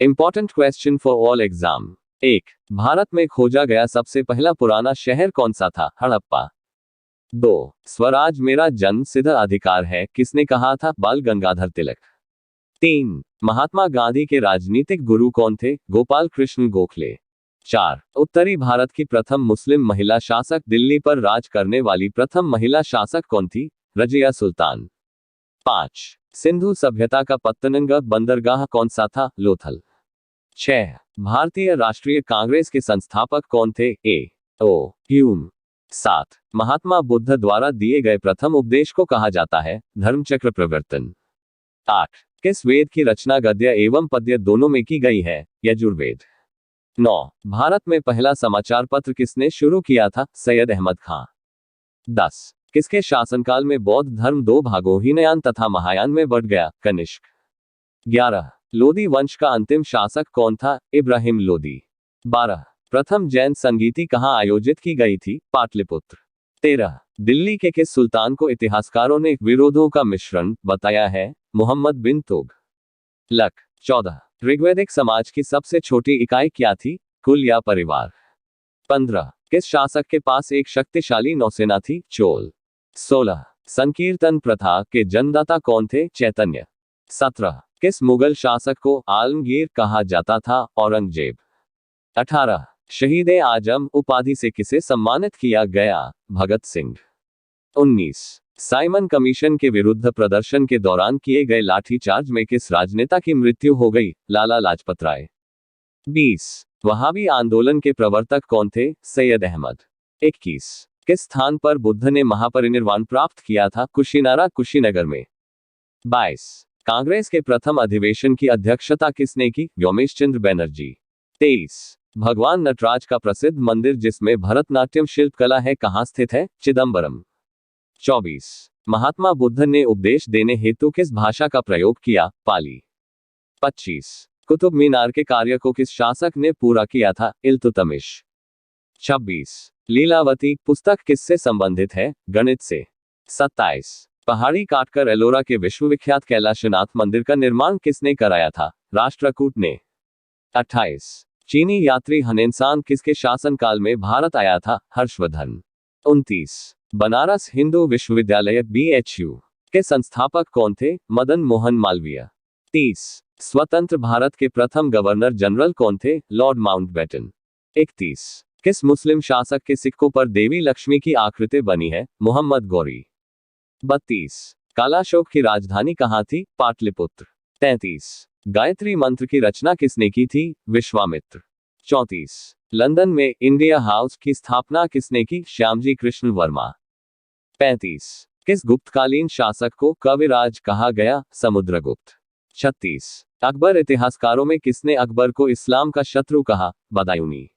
Important question for all exam. 1. Bharat में खोजा गया सबसे पहला पुराना शहर कौन सा था? हड़प्पा। 2. स्वराज मेरा जन्मसिद्ध अधिकार है किसने कहा था? बाल गंगाधर तिलक। 3. महात्मा गांधी के राजनीतिक गुरु कौन थे? गोपाल कृष्ण गोखले। 4. उत्तरी भारत की प्रथम मुस्लिम महिला शासक, दिल्ली पर राज करने वाली प्रथम महिला शासक कौन थी? रजिया सुल्तान। 5. सिंधु सभ्यता का पत्तनंगा बंदरगाह कौन सा था? लोथल। 6. भारतीय राष्ट्रीय कांग्रेस के संस्थापक कौन थे? ए. ओ. ह्यूम। 7. महात्मा बुद्ध द्वारा दिए गए प्रथम उपदेश को कहा जाता है? धर्मचक्र प्रवर्तन। 8. किस वेद की रचना गद्य एवं पद्य दोनों में की गई है? यजुर्वेद। 9. भारत में पहला समाचार पत्र किसने शुरू किया था? सैयद अहमद खां। 10. किसके शासनकाल में बौद्ध धर्म दो भागों हीनयान तथा महायान में बढ़ गया? कनिष्क। 11. लोदी वंश का अंतिम शासक कौन था? इब्राहिम लोदी। 12. प्रथम जैन संगीति कहाँ आयोजित की गई थी? पाटलिपुत्र। 13. दिल्ली के किस सुल्तान को इतिहासकारों ने विरोधों का मिश्रण बताया है? मोहम्मद बिन तुगलक। 14. ऋग्वैदिक समाज की सबसे छोटी इकाई क्या थी? कुल या परिवार। 15. किस शासक के पास एक शक्तिशाली नौसेना थी? चोल। 16. संकीर्तन प्रथा के जन्मदाता कौन थे? चैतन्य। 17. किस मुगल शासक को आलमगीर कहा जाता था? औरंगजेब। 18. शहीद-ए आजम उपाधि से किसे सम्मानित किया गया? भगत सिंह। 19. साइमन कमीशन के विरुद्ध प्रदर्शन के दौरान किए गए लाठीचार्ज में किस राजनेता की मृत्यु हो गई? लाला लाजपत राय। 20. वहाबी आंदोलन के प्रवर्तक कौन थे? सैयद अहमद। 21. किस स्थान पर बुद्ध ने महापरिनिर्वाण प्राप्त किया था? कुशीनारा, कुशीनगर में। 22. कांग्रेस के प्रथम अधिवेशन की अध्यक्षता किसने की? व्योमेश चंद्र बनर्जी। 23. भगवान नटराज का प्रसिद्ध मंदिर जिसमें भरतनाट्यम शिल्पकला है कहाँ स्थित है? चिदंबरम। 24. महात्मा बुद्ध ने उपदेश देने हेतु किस भाषा का प्रयोग किया? पाली। 25. कुतुब मीनार के कार्य को किस शासक ने पूरा किया था? इल्तुतमिश। 26. लीलावती पुस्तक किससे संबंधित है? गणित से। 27. पहाड़ी काटकर एलोरा के विश्वविख्यात कैलाशनाथ मंदिर का निर्माण किसने कराया था? राष्ट्रकूट ने। 28. चीनी यात्री हनेनसान किसके शासनकाल में भारत आया था? हर्षवर्धन। 29. बनारस हिंदू विश्वविद्यालय BHU के संस्थापक कौन थे? मदन मोहन मालवीय। 30. स्वतंत्र भारत के प्रथम गवर्नर जनरल कौन थे? Lord Mountbatten. 31. किस मुस्लिम शासक के सिक्कों पर देवी लक्ष्मी की आकृति बनी है? मोहम्मद गौरी। 32. कालाशोक की राजधानी कहाँ थी? पाटलिपुत्र। 33. गायत्री मंत्र की रचना किसने की थी? विश्वामित्र। 34. लंदन में इंडिया हाउस की स्थापना किसने की? श्यामजी कृष्ण वर्मा। 35. किस गुप्तकालीन शासक को कविराज कहा गया? समुद्रगुप्त। 36. अकबर इतिहासकारों में किसने अकबर को इस्लाम का शत्रु कहा? बदायूनी।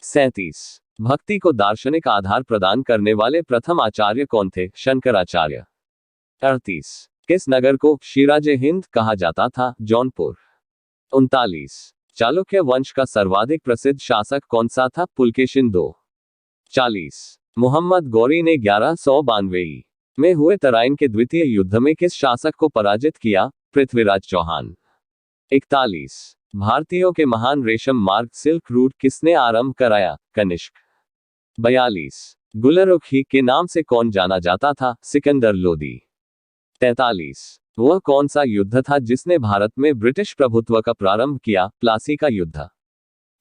37. भक्ति को दार्शनिक आधार प्रदान करने वाले प्रथम आचार्य कौन थे? शंकराचार्य। 38. किस नगर को शिराजे हिंद कहा जाता था? जौनपुर। 39. चालुक्य वंश का सर्वाधिक प्रसिद्ध शासक कौन सा था? पुलकेशिन II। 40. मोहम्मद गौरी ने 1192 में हुए तराइन के द्वितीय युद्ध में किस शासक को पराजित किया? पृथ्वीराज चौहान। 41. भारतीयों के महान रेशम मार्ग सिल्क रूट किसने आरंभ कराया? कनिष्क। 42. गुलरुखी के नाम से कौन जाना जाता था? सिकंदर लोदी। 43. वह कौन सा युद्ध था जिसने भारत में ब्रिटिश प्रभुत्व का प्रारंभ किया? प्लासी का युद्ध।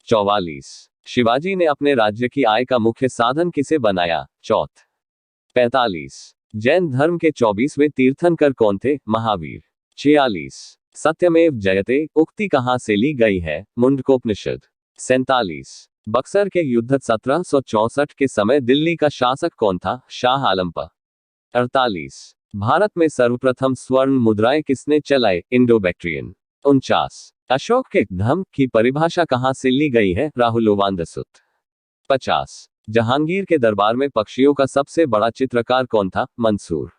44. शिवाजी ने अपने राज्य की आय का मुख्य साधन किसे बनाया? चौथ। 45. जैन धर्म के 24वें तीर्थंकर कौन थे? महावीर। 46. सत्यमेव जयते उक्ति कहां से ली गई है? मुंडकोपनिषद। 47. बक्सर के युद्ध 1764 के समय दिल्ली का शासक कौन था? शाह आलम। 48. भारत में सर्वप्रथम स्वर्ण मुद्राएं किसने चलाई? Indo Bactrian. 49. अशोक के धम्म की परिभाषा कहां से ली गई है? राहुलोवांदसुत। 50. जहांगीर के दरबार में पक्षियों का सबसे बड़ा चित्रकार कौन था? मंसूर।